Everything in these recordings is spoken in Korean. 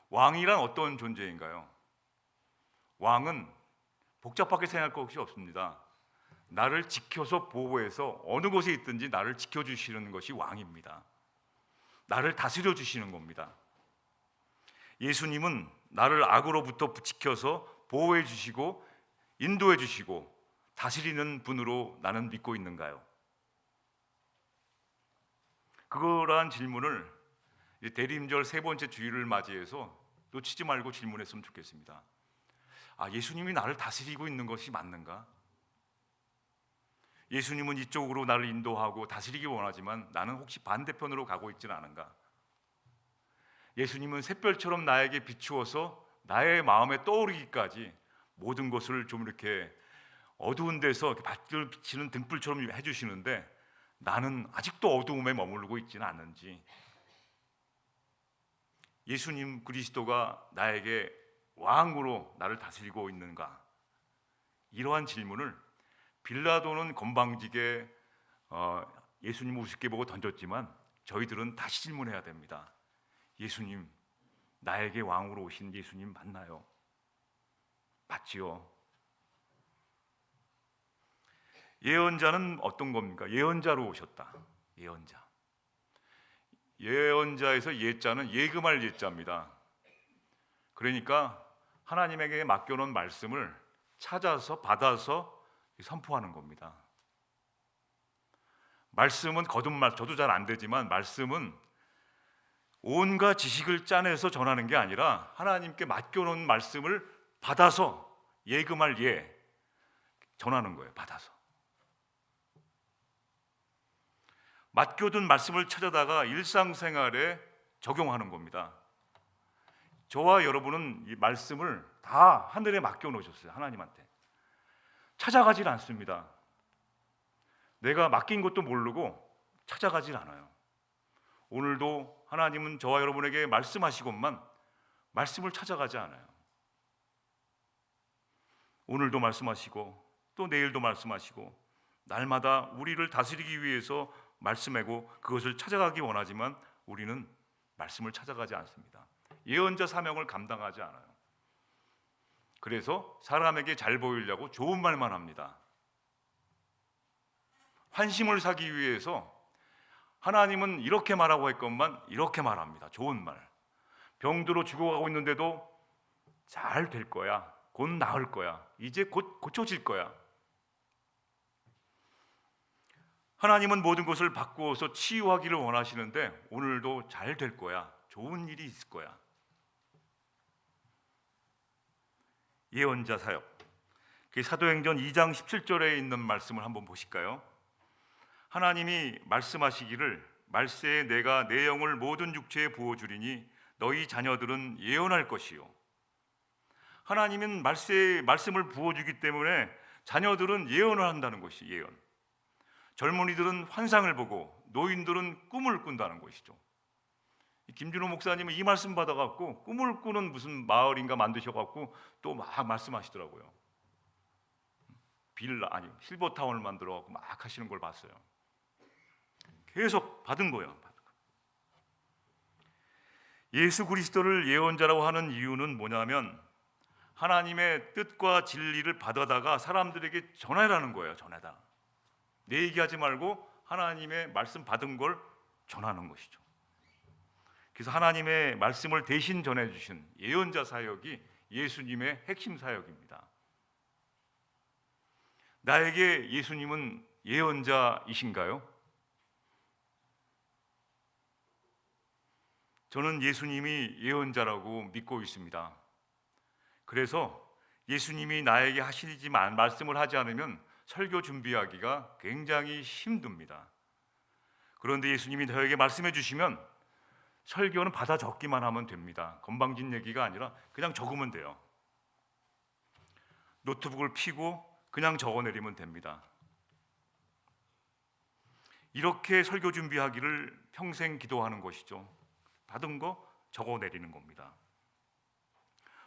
왕이란 어떤 존재인가요? 왕은 복잡하게 생각할 것이 없습니다. 나를 지켜서 보호해서 어느 곳에 있든지 나를 지켜주시는 것이 왕입니다. 나를 다스려 주시는 겁니다. 예수님은 나를 악으로부터 지켜서 보호해 주시고 인도해 주시고 다스리는 분으로 나는 믿고 있는가요? 그거란 질문을 대림절 세 번째 주일을 맞이해서 놓치지 말고 질문했으면 좋겠습니다. 예수님이 나를 다스리고 있는 것이 맞는가? 예수님은 이쪽으로 나를 인도하고 다스리기 원하지만 나는 혹시 반대편으로 가고 있지는 않은가? 예수님은 샛별처럼 나에게 비추어서 나의 마음에 떠오르기까지 모든 것을 좀 이렇게 어두운 데서 밝게 비치는 등불처럼 해주시는데 나는 아직도 어두움에 머무르고 있지는 않은지, 예수님 그리스도가 나에게 왕으로 나를 다스리고 있는가? 이러한 질문을 빌라도는 건방지게 예수님을 우습게 보고 던졌지만 저희들은 다시 질문해야 됩니다. 예수님, 나에게 왕으로 오신 예수님 맞나요? 맞지요? 예언자는 어떤 겁니까? 예언자로 오셨다. 예언자. 예언자에서 예자는 예금할 예자입니다. 그러니까 하나님에게 맡겨놓은 말씀을 찾아서 받아서 선포하는 겁니다. 말씀은 거듭말, 저도 잘 안 되지만 말씀은 온갖 지식을 짜내서 전하는 게 아니라 하나님께 맡겨놓은 말씀을 받아서 예금할 예 전하는 거예요. 받아서 맡겨둔 말씀을 찾아다가 일상생활에 적용하는 겁니다. 저와 여러분은 이 말씀을 다 하늘에 맡겨놓으셨어요. 하나님한테 찾아가질 않습니다. 내가 맡긴 것도 모르고 찾아가질 않아요. 오늘도 하나님은 저와 여러분에게 말씀하시건만 말씀을 찾아가지 않아요. 오늘도 말씀하시고 또 내일도 말씀하시고 날마다 우리를 다스리기 위해서 말씀하고 그것을 찾아가기 원하지만 우리는 말씀을 찾아가지 않습니다. 예언자 사명을 감당하지 않아요. 그래서 사람에게 잘 보이려고 좋은 말만 합니다. 환심을 사기 위해서 하나님은 이렇게 말하고 했건만 이렇게 말합니다. 좋은 말. 병들어 죽어가고 있는데도 잘 될 거야. 곧 나을 거야. 이제 곧 고쳐질 거야. 하나님은 모든 것을 바꾸어서 치유하기를 원하시는데 오늘도 잘 될 거야. 좋은 일이 있을 거야. 예언자 사역. 사도행전 2장 17절에 있는 말씀을 한번 보실까요? 하나님이 말씀하시기를 말세에 내가 내 영을 모든 육체에 부어주리니 너희 자녀들은 예언할 것이요. 하나님은 말세에 말씀을 부어주기 때문에 자녀들은 예언을 한다는 것이 예언. 젊은이들은 환상을 보고 노인들은 꿈을 꾼다는 것이죠. 김준호 목사님은 이 말씀 받아갖고 꿈을 꾸는 무슨 마을인가 만드셔갖고 또 막 말씀하시더라고요. 빌라 아니 실버타운을 만들어갖고 막 하시는 걸 봤어요. 계속 받은 거예요. 예수 그리스도를 예언자라고 하는 이유는 뭐냐면 하나님의 뜻과 진리를 받아다가 사람들에게 전하라는 거예요. 전하다. 내 얘기하지 말고 하나님의 말씀 받은 걸 전하는 것이죠. 그래서 하나님의 말씀을 대신 전해주신 예언자 사역이 예수님의 핵심 사역입니다. 나에게 예수님은 예언자이신가요? 저는 예수님이 예언자라고 믿고 있습니다. 그래서 예수님이 나에게 하시지만 말씀을 하지 않으면 설교 준비하기가 굉장히 힘듭니다. 그런데 예수님이 저에게 말씀해 주시면 설교는 받아 적기만 하면 됩니다. 건방진 얘기가 아니라 그냥 적으면 돼요. 노트북을 펴고 그냥 적어내리면 됩니다. 이렇게 설교 준비하기를 평생 기도하는 것이죠. 받은 거 적어내리는 겁니다.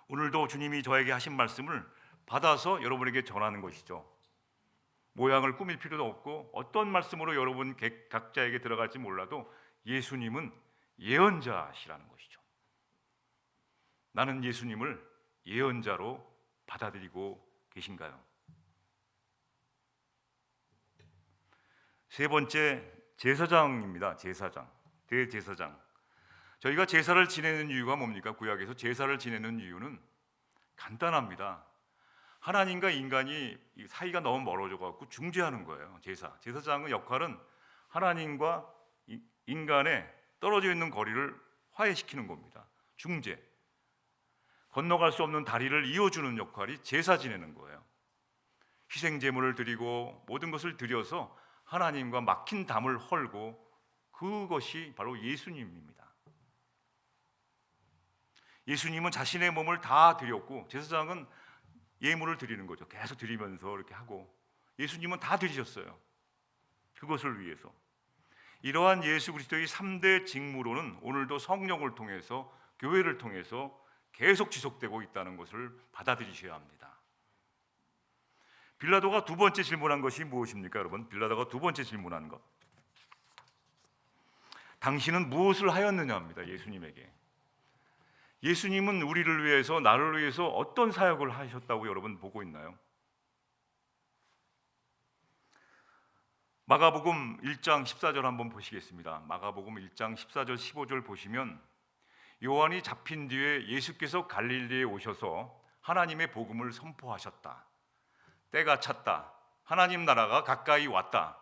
오늘도 주님이 저에게 하신 말씀을 받아서 여러분에게 전하는 것이죠. 모양을 꾸밀 필요도 없고 어떤 말씀으로 여러분 각자에게 들어갈지 몰라도 예수님은 예언자시라는 것이죠. 나는 예수님을 예언자로 받아들이고 계신가요? 세 번째, 제사장입니다. 제사장, 대제사장. 저희가 제사를 지내는 이유가 뭡니까? 구약에서 제사를 지내는 이유는 간단합니다. 하나님과 인간이 사이가 너무 멀어져 갖고 중재하는 거예요. 제사장의 역할은 하나님과 인간의 떨어져 있는 거리를 화해시키는 겁니다. 중재. 건너갈 수 없는 다리를 이어주는 역할이 제사 지내는 거예요. 희생 제물을 드리고 모든 것을 드려서 하나님과 막힌 담을 헐고, 그것이 바로 예수님입니다. 예수님은 자신의 몸을 다 드렸고, 제사장은 예물을 드리는 거죠. 계속 드리면서 이렇게 하고, 예수님은 다 드리셨어요. 그것을 위해서. 이러한 예수 그리스도의 3대 직무로는 오늘도 성령을 통해서, 교회를 통해서 계속 지속되고 있다는 것을 받아들이셔야 합니다. 빌라도가 두 번째 질문한 것이 무엇입니까, 여러분? 빌라도가 두 번째 질문한 것, 당신은 무엇을 하였느냐입니다. 예수님에게. 예수님은 우리를 위해서, 나를 위해서 어떤 사역을 하셨다고 여러분 보고 있나요? 마가복음 1장 14절 한번 보시겠습니다. 마가복음 1장 14절 15절 보시면, 요한이 잡힌 뒤에 예수께서 갈릴리에 오셔서 하나님의 복음을 선포하셨다. 때가 찼다. 하나님 나라가 가까이 왔다.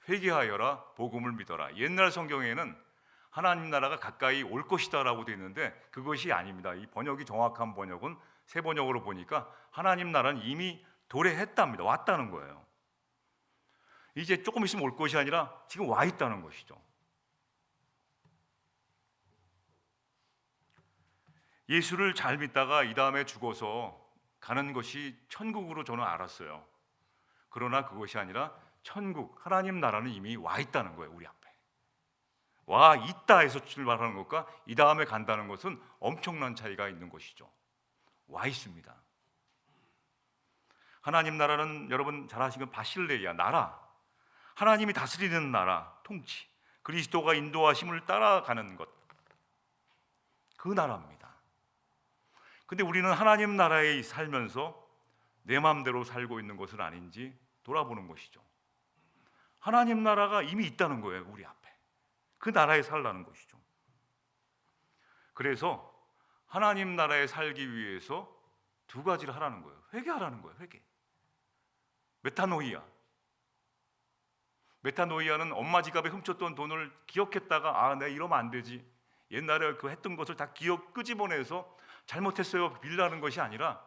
회개하여라. 복음을 믿어라. 옛날 성경에는 하나님 나라가 가까이 올 것이다 라고 되어 있는데, 그것이 아닙니다. 이 번역이 정확한 번역은, 새 번역으로 보니까 하나님 나라는 이미 도래했답니다. 왔다는 거예요. 이제 조금 있으면 올 것이 아니라 지금 와 있다는 것이죠. 예수를 잘 믿다가 이 다음에 죽어서 가는 것이 천국으로 저는 알았어요. 그러나 그것이 아니라 천국, 하나님 나라는 이미 와 있다는 거예요. 우리 앞에 와 있다에서 출발하는 것과 이 다음에 간다는 것은 엄청난 차이가 있는 것이죠. 와 있습니다. 하나님 나라는 여러분 잘 아시는 바실레이아, 나라, 하나님이 다스리는 나라, 통치, 그리스도가 인도하심을 따라가는 것, 그 나라입니다. 근데 우리는 하나님 나라에 살면서 내 마음대로 살고 있는 것은 아닌지 돌아보는 것이죠. 하나님 나라가 이미 있다는 거예요. 우리 앞에 그 나라에 살라는 것이죠. 그래서 하나님 나라에 살기 위해서 두 가지를 하라는 거예요. 회개하라는 거예요. 회개. 메타노이아는 엄마 지갑에 훔쳤던 돈을 기억했다가 내가 이러면 안 되지, 옛날에 그 했던 것을 다 끄집어내서 잘못했어요 빌라는 것이 아니라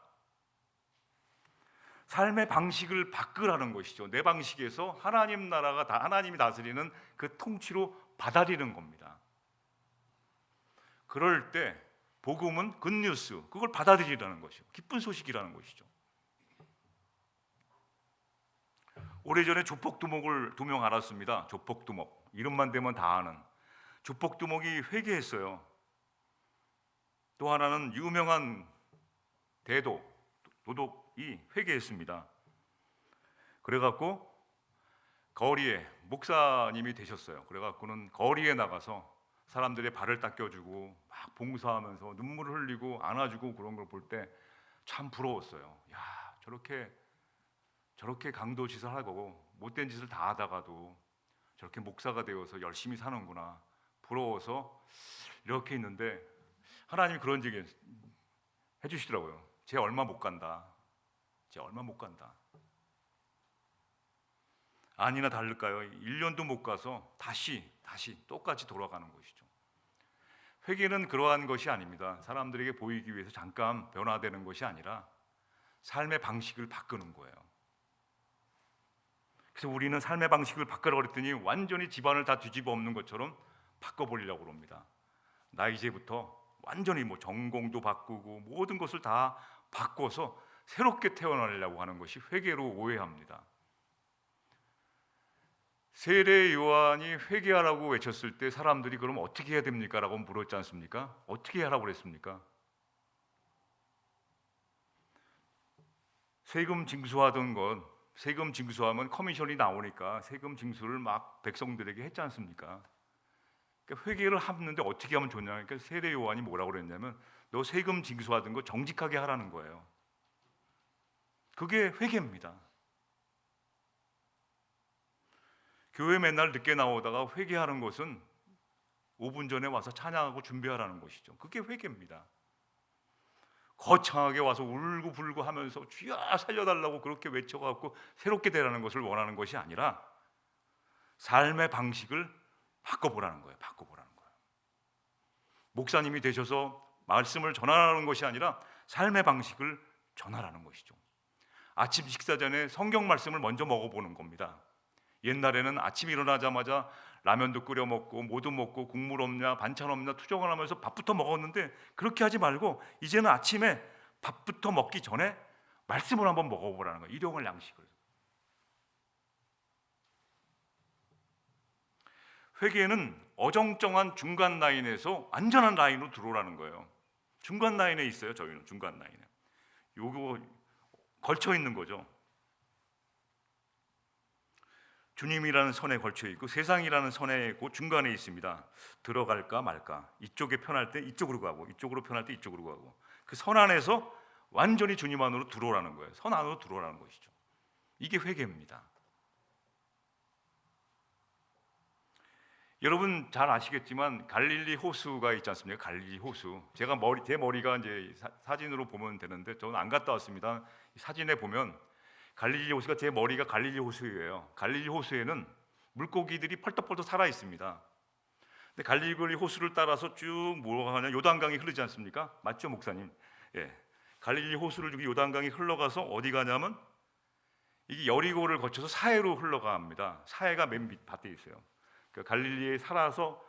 삶의 방식을 바꾸라는 것이죠. 내 방식에서 하나님 나라가 하나님이 다스리는 그 통치로 받아들이는 겁니다. 그럴 때 복음은 굿뉴스, 그걸 받아들이라는 것이죠. 기쁜 소식이라는 것이죠. 오래전에 조폭두목을 두 명 알았습니다. 조폭두목, 이름만 대면 다 아는 조폭두목이 회개했어요. 또 하나는 유명한 도둑이 회개했습니다. 그래갖고 거리에, 목사님이 되셨어요. 그래갖고는 거리에 나가서 사람들의 발을 닦여주고 막 봉사하면서 눈물을 흘리고 안아주고 그런 걸 볼 때 참 부러웠어요. 야, 저렇게 강도짓을 하고 못된 짓을 다 하다가도 저렇게 목사가 되어서 열심히 사는구나, 부러워서 이렇게 있는데, 하나님이 그런 얘기 해주시더라고요. 쟤 얼마 못 간다. 아니나 다를까요? 1년도 못 가서 다시 똑같이 돌아가는 것이죠. 회개는 그러한 것이 아닙니다. 사람들에게 보이기 위해서 잠깐 변화되는 것이 아니라 삶의 방식을 바꾸는 거예요. 그래서 우리는 삶의 방식을 바꾸라고 그랬더니 완전히 집안을 다 뒤집어 엎는 것처럼 바꿔버리려고 합니다. 나 이제부터 완전히 전공도 바꾸고 모든 것을 다 바꿔서 새롭게 태어나려고 하는 것이 회개로 오해합니다. 세례 요한이 회개하라고 외쳤을 때 사람들이 그럼 어떻게 해야 됩니까? 라고 물었지 않습니까? 어떻게 하라고 그랬습니까? 세금 징수하던 건, 세금 징수하면 커미션이 나오니까 세금 징수를 막 백성들에게 했지 않습니까? 그러니까 회개를 하는데 어떻게 하면 좋냐? 그러니까 세례 요한이 뭐라고 그랬냐면 너 세금 징수하던 거 정직하게 하라는 거예요. 그게 회개입니다. 교회 맨날 늦게 나오다가 회개하는 것은 5분 전에 와서 찬양하고 준비하라는 것이죠. 그게 회개입니다. 거창하게 와서 울고 불고 하면서 주여 살려달라고 그렇게 외쳐갖고 새롭게 되라는 것을 원하는 것이 아니라 삶의 방식을 바꿔보라는 거예요. 바꿔보라는 거예요. 목사님이 되셔서 말씀을 전하라는 것이 아니라 삶의 방식을 전하라는 것이죠. 아침 식사 전에 성경 말씀을 먼저 먹어보는 겁니다. 옛날에는 아침 일어나자마자 라면도 끓여 먹고 뭐도 먹고 국물 없냐 반찬 없냐 투정을 하면서 밥부터 먹었는데 그렇게 하지 말고 이제는 아침에 밥부터 먹기 전에 말씀을 한번 먹어보라는 거예요. 일용할 양식을. 회개는 어정쩡한 중간 라인에서 안전한 라인으로 들어오라는 거예요. 중간 라인에 있어요. 저희는 중간 라인에. 요거 걸쳐 있는 거죠. 주님이라는 선에 걸쳐 있고 세상이라는 선에 있고 중간에 있습니다. 들어갈까 말까. 이쪽에 편할 때 이쪽으로 가고 이쪽으로 편할 때 이쪽으로 가고 그 선 안에서 완전히 주님 안으로 들어오라는 거예요. 선 안으로 들어오라는 것이죠. 이게 회개입니다. 여러분 잘 아시겠지만 갈릴리 호수가 있지 않습니까? 갈릴리 호수. 제가 제 머리가 이제 사진으로 보면 되는데 저는 안 갔다 왔습니다. 사진에 보면 갈릴리 호수가 제 머리가 갈릴리 호수예요. 갈릴리 호수에는 물고기들이 펄떡펄떡 살아 있습니다. 근데 갈릴리 호수를 따라서 쭉 뭐가 하냐 요단강이 흐르지 않습니까? 맞죠, 목사님? 예. 갈릴리 호수를 쭉 요단강이 흘러가서 어디 가냐면 이게 여리고를 거쳐서 사해로 흘러갑니다. 사해가 맨 밑 밭에 있어요. 그러니까 갈릴리에 살아서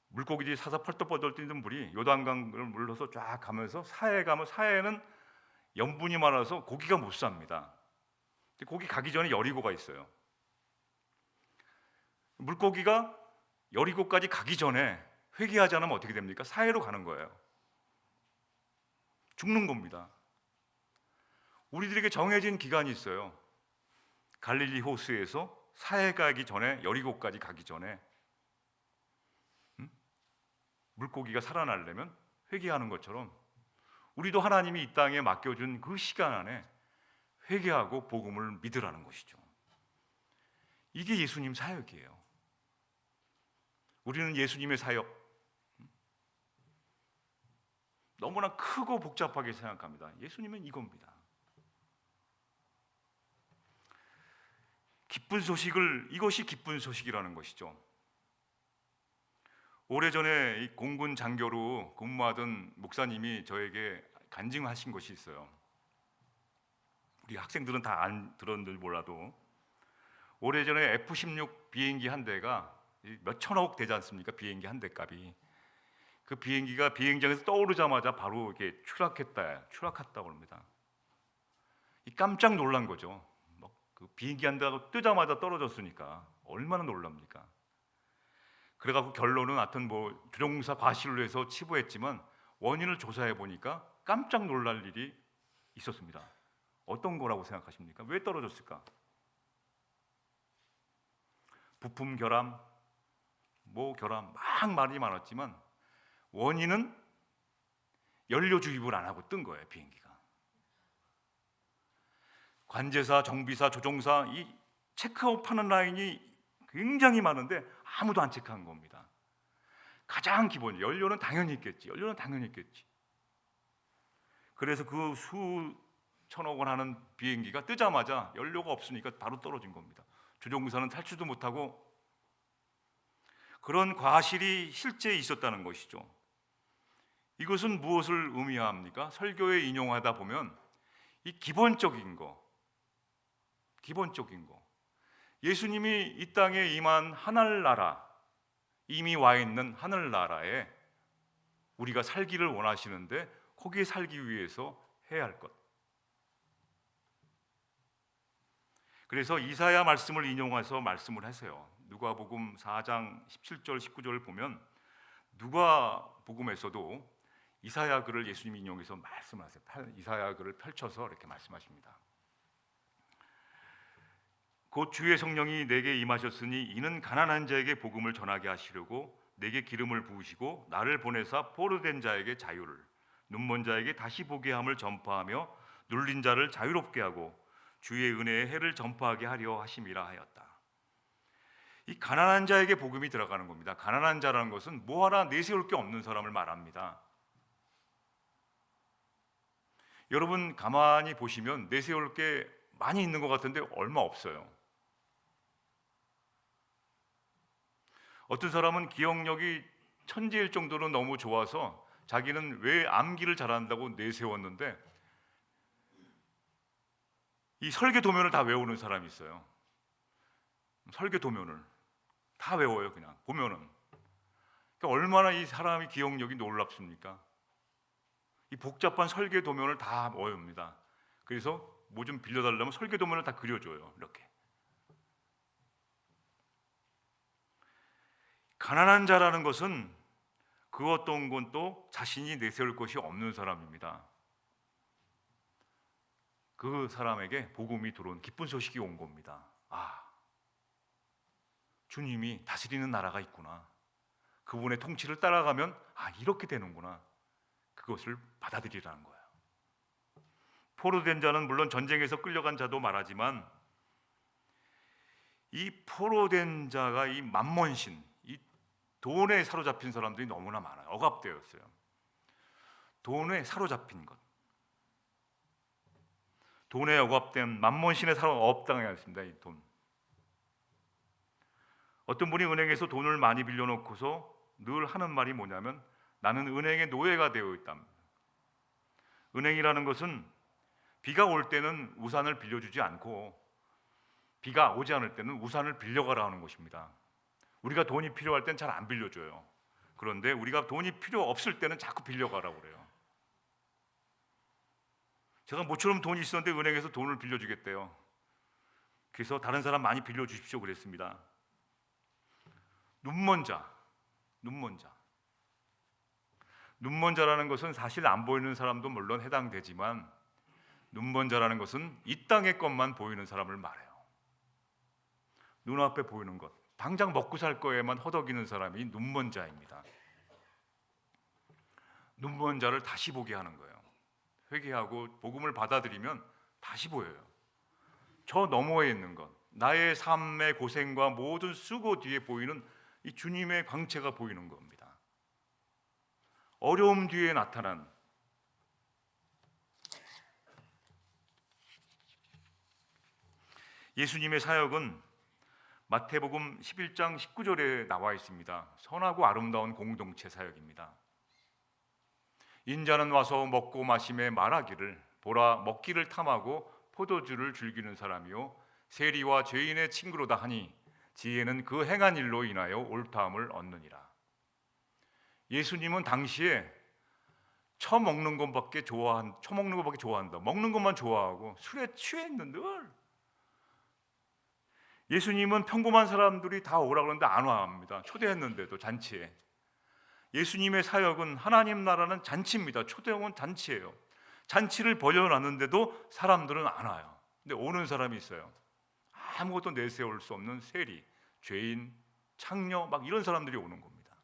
물고기들이 사서 펄떡펄떡 뛰는 물이 요단강을 물러서 쫙 가면서 사해에 가면 사해는 염분이 많아서 고기가 못 삽니다. 고기 가기 전에 여리고가 있어요. 물고기가 여리고까지 가기 전에 회개하지 않으면 어떻게 됩니까? 사해로 가는 거예요. 죽는 겁니다. 우리들에게 정해진 기간이 있어요. 갈릴리 호수에서 사해 가기 전에 여리고까지 가기 전에 물고기가 살아나려면 회개하는 것처럼 우리도 하나님이 이 땅에 맡겨준 그 시간 안에 회개하고 복음을 믿으라는 것이죠. 이게 예수님 사역이에요. 우리는 예수님의 사역 너무나 크고 복잡하게 생각합니다. 예수님은 이겁니다. 기쁜 소식을 이것이 기쁜 소식이라는 것이죠. 오래전에 이 공군 장교로 근무하던 목사님이 저에게 간증하신 것이 있어요. 우리 학생들은 다 안 들었는지 몰라도 오래전에 F-16 비행기 한 대가 몇 천억 되지 않습니까? 비행기 한 대 값이. 그 비행기가 비행장에서 떠오르자마자 바로 이렇게 추락했다고 합니다. 깜짝 놀란 거죠. 그 비행기 한 대가 뜨자마자 떨어졌으니까 얼마나 놀랍니까? 그래갖고 결론은 하여튼 뭐 조종사 과실로 해서 치부했지만 원인을 조사해 보니까 깜짝 놀랄 일이 있었습니다. 어떤 거라고 생각하십니까? 왜 떨어졌을까? 부품 결함, 뭐 결함 막 말이 많았지만 원인은 연료 주입을 안 하고 뜬 거예요. 비행기가. 관제사, 정비사, 조종사 이 체크업하는 라인이 굉장히 많은데 아무도 안 체크한 겁니다. 가장 기본 연료는 당연히 있겠지. 연료는 당연히 있겠지. 그래서 그 수천억 원 하는 비행기가 뜨자마자 연료가 없으니까 바로 떨어진 겁니다. 조종사는 탈출도 못하고 그런 과실이 실제 있었다는 것이죠. 이것은 무엇을 의미합니까? 설교에 인용하다 보면 이 기본적인 거 예수님이 이 땅에 임한 하늘나라 이미 와 있는 하늘나라에 우리가 살기를 원하시는데 거기에 살기 위해서 해야 할 것. 그래서 이사야 말씀을 인용해서 말씀을 하세요. 누가복음 4장 17절 19절을 보면 누가복음에서도 이사야 글을 예수님이 인용해서 말씀하세요. 이사야 글을 펼쳐서 이렇게 말씀하십니다. 곧 주의 성령이 내게 임하셨으니 이는 가난한 자에게 복음을 전하게 하시려고 내게 기름을 부으시고 나를 보내사 포로된 자에게 자유를, 눈먼 자에게 다시 보게 함을 전파하며 눌린 자를 자유롭게 하고 주의 은혜의 해를 전파하게 하려 하심이라 하였다. 이 가난한 자에게 복음이 들어가는 겁니다. 가난한 자라는 것은 뭐 하나 내세울 게 없는 사람을 말합니다. 여러분 가만히 보시면 내세울 게 많이 있는 것 같은데 얼마 없어요. 어떤 사람은 기억력이 천재일 정도로 너무 좋아서 자기는 왜 암기를 잘한다고 내세웠는데 이 설계 도면을 다 외우는 사람이 있어요. 설계 도면을 다 외워요. 그냥 보면은. 그러니까 얼마나 이 사람의 기억력이 놀랍습니까? 이 복잡한 설계 도면을 다 외웁니다. 그래서 뭐 좀 빌려달라면 설계 도면을 다 그려줘요. 이렇게. 가난한 자라는 것은 그 어떤 것도 자신이 내세울 것이 없는 사람입니다. 그 사람에게 복음이 들어온 기쁜 소식이 온 겁니다. 아, 주님이 다스리는 나라가 있구나. 그분의 통치를 따라가면 이렇게 되는구나. 그것을 받아들이라는 거예요. 포로된 자는 물론 전쟁에서 끌려간 자도 말하지만 이 포로된 자가 이 만몬신, 이 돈에 사로잡힌 사람들이 너무나 많아요. 억압되었어요. 돈에 사로잡힌 것. 돈에 억압된 만몬신에 억압당했습니다. 이 돈. 어떤 분이 은행에서 돈을 많이 빌려놓고서 늘 하는 말이 뭐냐면 나는 은행의 노예가 되어 있답니다. 은행이라는 것은 비가 올 때는 우산을 빌려주지 않고 비가 오지 않을 때는 우산을 빌려가라 하는 것입니다. 우리가 돈이 필요할 땐 잘 안 빌려줘요. 그런데 우리가 돈이 필요 없을 때는 자꾸 빌려가라고 그래요. 제가 모처럼 돈이 있었는데 은행에서 돈을 빌려주겠대요. 그래서 다른 사람 많이 빌려주십시오 그랬습니다. 눈먼 자라는 것은 사실 안 보이는 사람도 물론 해당되지만 눈먼 자라는 것은 이 땅의 것만 보이는 사람을 말해요. 눈앞에 보이는 것, 당장 먹고 살 거에만 허덕이는 사람이 눈먼 자입니다. 눈먼 자를 다시 보게 하는 거예요. 회개하고 복음을 받아들이면 다시 보여요. 저 너머에 있는 것, 나의 삶의 고생과 모든 수고 뒤에 보이는 이 주님의 광채가 보이는 겁니다. 어려움 뒤에 나타난 예수님의 사역은 마태복음 11장 19절에 나와 있습니다. 선하고 아름다운 공동체 사역입니다. 인자는 와서 먹고 마심에 말하기를 보라 먹기를 탐하고 포도주를 즐기는 사람이요 세리와 죄인의 친구로다 하니 지혜는 그 행한 일로 인하여 옳다함을 얻느니라. 예수님은 당시에 처먹는 것밖에 좋아한다. 먹는 것만 좋아하고 술에 취해 있는 늘. 예수님은 평범한 사람들이 다 오라 그러는데 안 와합니다. 초대했는데도 잔치에. 예수님의 사역은 하나님 나라는 잔치입니다. 초대형은 잔치예요. 잔치를 벌여놨는데도 사람들은 안 와요. 근데 오는 사람이 있어요. 아무것도 내세울 수 없는 세리, 죄인, 창녀 막 이런 사람들이 오는 겁니다.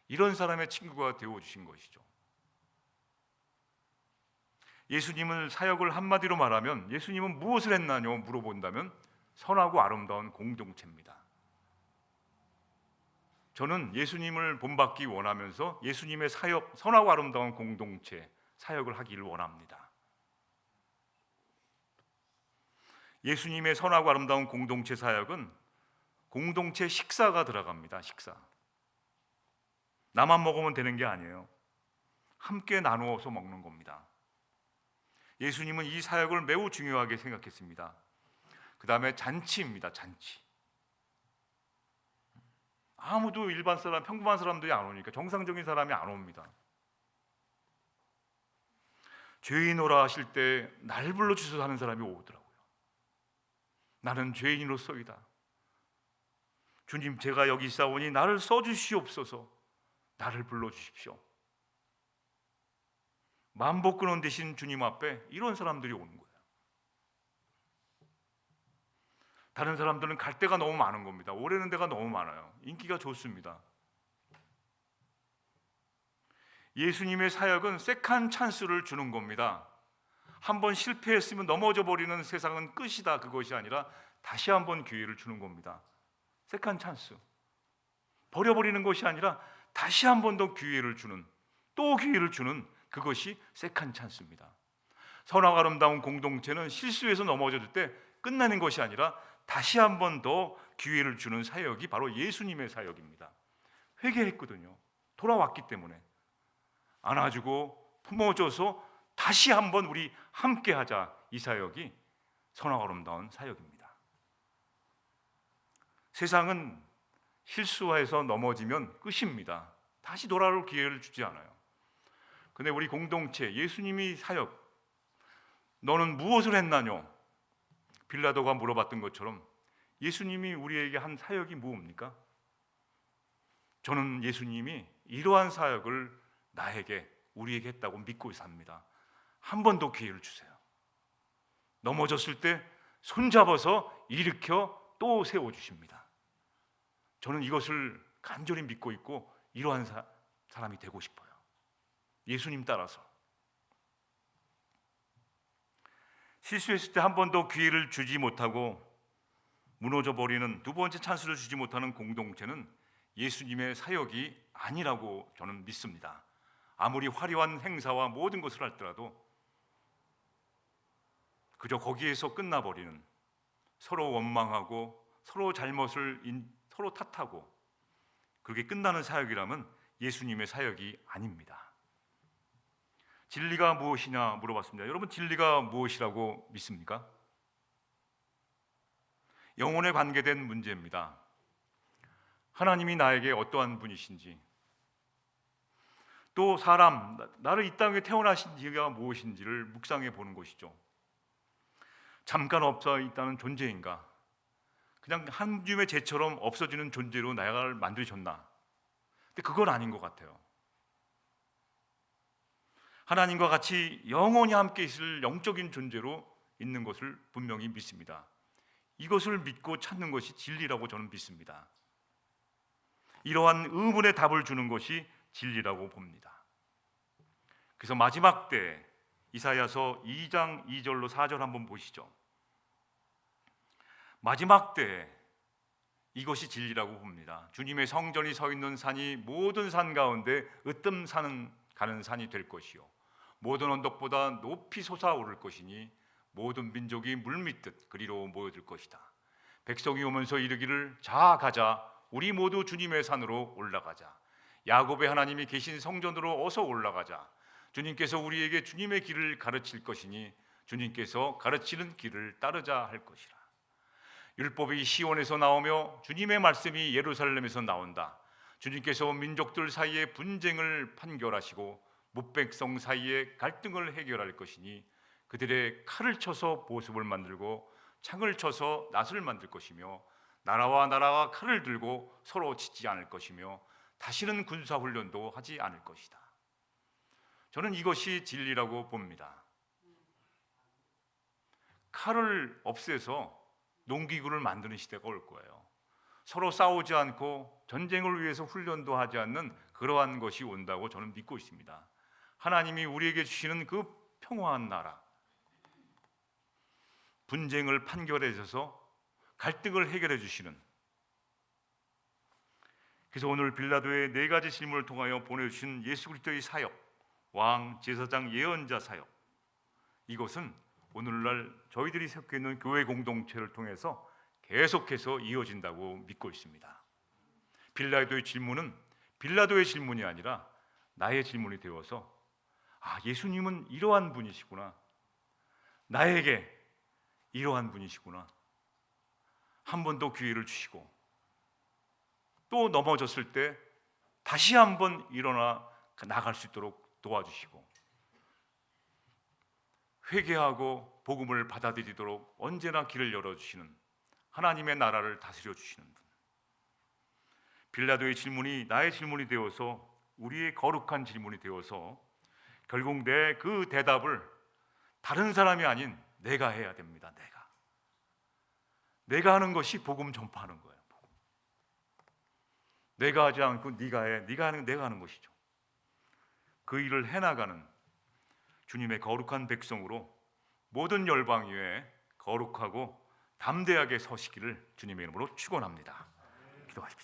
이런 사람의 친구가 되어주신 것이죠. 예수님은 사역을 한마디로 말하면 예수님은 무엇을 했나요? 물어본다면 선하고 아름다운 공동체입니다. 저는 예수님을 본받기 원하면서 예수님의 사역, 선하고 아름다운 공동체 사역을 하기를 원합니다. 예수님의 선하고 아름다운 공동체 사역은 공동체 식사가 들어갑니다. 식사. 나만 먹으면 되는 게 아니에요. 함께 나누어서 먹는 겁니다. 예수님은 이 사역을 매우 중요하게 생각했습니다. 그 다음에 잔치입니다. 잔치. 아무도 일반 사람, 평범한 사람들이 안 오니까 정상적인 사람이 안 옵니다. 죄인오라 하실 때 날 불러주셔서 하는 사람이 오더라고요. 나는 죄인으로서이다. 주님 제가 여기 있사오니 나를 써주시옵소서. 나를 불러주십시오. 만복 근원 되신 주님 앞에 이런 사람들이 오는 거예요. 다른 사람들은 갈 데가 너무 많은 겁니다. 오래는 데가 너무 많아요. 인기가 좋습니다. 예수님의 사역은 세컨 찬스를 주는 겁니다. 한번 실패했으면 넘어져 버리는 세상은 끝이다, 그것이 아니라 다시 한번 기회를 주는 겁니다. 세컨 찬스. 버려버리는 것이 아니라 다시 한 번 더 기회를 주는, 또 기회를 주는, 그것이 세컨 찬스입니다. 선하고 아름다운 공동체는 실수해서 넘어졌을 때 끝나는 것이 아니라 다시 한 번 더 기회를 주는 사역이 바로 예수님의 사역입니다. 회개했거든요. 돌아왔기 때문에 안아주고 품어줘서 다시 한번 우리 함께하자, 이 사역이 선하고 아름다운 사역입니다. 세상은 실수해서 넘어지면 끝입니다. 다시 돌아올 기회를 주지 않아요. 근데 우리 공동체, 예수님이 사역, 너는 무엇을 했나뇨? 빌라도가 물어봤던 것처럼 예수님이 우리에게 한 사역이 무엇입니까? 저는 예수님이 이러한 사역을 나에게, 우리에게 했다고 믿고 삽니다. 한 번 더 기회를 주세요. 넘어졌을 때 손잡아서 일으켜 또 세워주십니다. 저는 이것을 간절히 믿고 있고 이러한 사람이 되고 싶어요. 예수님 따라서. 실수했을 때 한 번 더 기회를 주지 못하고 무너져 버리는, 두 번째 찬스를 주지 못하는 공동체는 예수님의 사역이 아니라고 저는 믿습니다. 아무리 화려한 행사와 모든 것을 할지라도 그저 거기에서 끝나버리는, 서로 원망하고 서로 잘못을 서로 탓하고 그렇게 끝나는 사역이라면 예수님의 사역이 아닙니다. 진리가 무엇이냐 물어봤습니다. 여러분, 진리가 무엇이라고 믿습니까? 영혼에 관계된 문제입니다. 하나님이 나에게 어떠한 분이신지, 또 사람, 나를 이 땅에 태어나신 이유가 무엇인지를 묵상해 보는 것이죠. 잠깐 없어 있다는 존재인가? 그냥 한 줌의 재처럼 없어지는 존재로 나를 만드셨나? 근데 그건 아닌 것 같아요. 하나님과 같이 영원히 함께 있을 영적인 존재로 있는 것을 분명히 믿습니다. 이것을 믿고 찾는 것이 진리라고 저는 믿습니다. 이러한 의문의 답을 주는 것이 진리라고 봅니다. 그래서 마지막 때 이사야서 2장 2절로 4절 한번 보시죠. 마지막 때 이것이 진리라고 봅니다. 주님의 성전이 서 있는 산이 모든 산 가운데 으뜸 가는 산이 될 것이요, 모든 언덕보다 높이 솟아오를 것이니 모든 민족이 물밀듯 그리로 모여들 것이다. 백성이 오면서 이르기를 자 가자, 우리 모두 주님의 산으로 올라가자. 야곱의 하나님이 계신 성전으로 어서 올라가자. 주님께서 우리에게 주님의 길을 가르칠 것이니 주님께서 가르치는 길을 따르자 할 것이라. 율법이 시온에서 나오며 주님의 말씀이 예루살렘에서 나온다. 주님께서 민족들 사이에 분쟁을 판결하시고 뭇백성 사이에 갈등을 해결할 것이니 그들의 칼을 쳐서 보습을 만들고 창을 쳐서 낫을 만들 것이며 나라와 나라가 칼을 들고 서로 치지 않을 것이며 다시는 군사훈련도 하지 않을 것이다. 저는 이것이 진리라고 봅니다. 칼을 없애서 농기구를 만드는 시대가 올 거예요. 서로 싸우지 않고 전쟁을 위해서 훈련도 하지 않는 그러한 것이 온다고 저는 믿고 있습니다. 하나님이 우리에게 주시는 그 평화한 나라, 분쟁을 판결해 주셔서 갈등을 해결해 주시는, 그래서 오늘 빌라도의 4가지 질문을 통하여 보내주신 예수 그리스도의 사역, 왕, 제사장, 예언자 사역, 이것은 오늘날 저희들이 속해 있는 교회 공동체를 통해서 계속해서 이어진다고 믿고 있습니다. 빌라도의 질문은 빌라도의 질문이 아니라 나의 질문이 되어서, 아, 예수님은 이러한 분이시구나, 나에게 이러한 분이시구나, 한 번 더 기회를 주시고 또 넘어졌을 때 다시 한번 일어나 나갈 수 있도록 도와주시고 회개하고 복음을 받아들이도록 언제나 길을 열어주시는 하나님의 나라를 다스려 주시는 분. 빌라도의 질문이 나의 질문이 되어서, 우리의 거룩한 질문이 되어서 결국 내 그 대답을 다른 사람이 아닌 내가 해야 됩니다. 내가 하는 것이 복음 전파하는 거예요. 내가 하지 않고 네가 해. 네가 하는 내가 하는 것이죠. 그 일을 해나가는 주님의 거룩한 백성으로 모든 열방 위에 거룩하고 담대하게 서시기를 주님의 이름으로 축원합니다. 기도하십시다.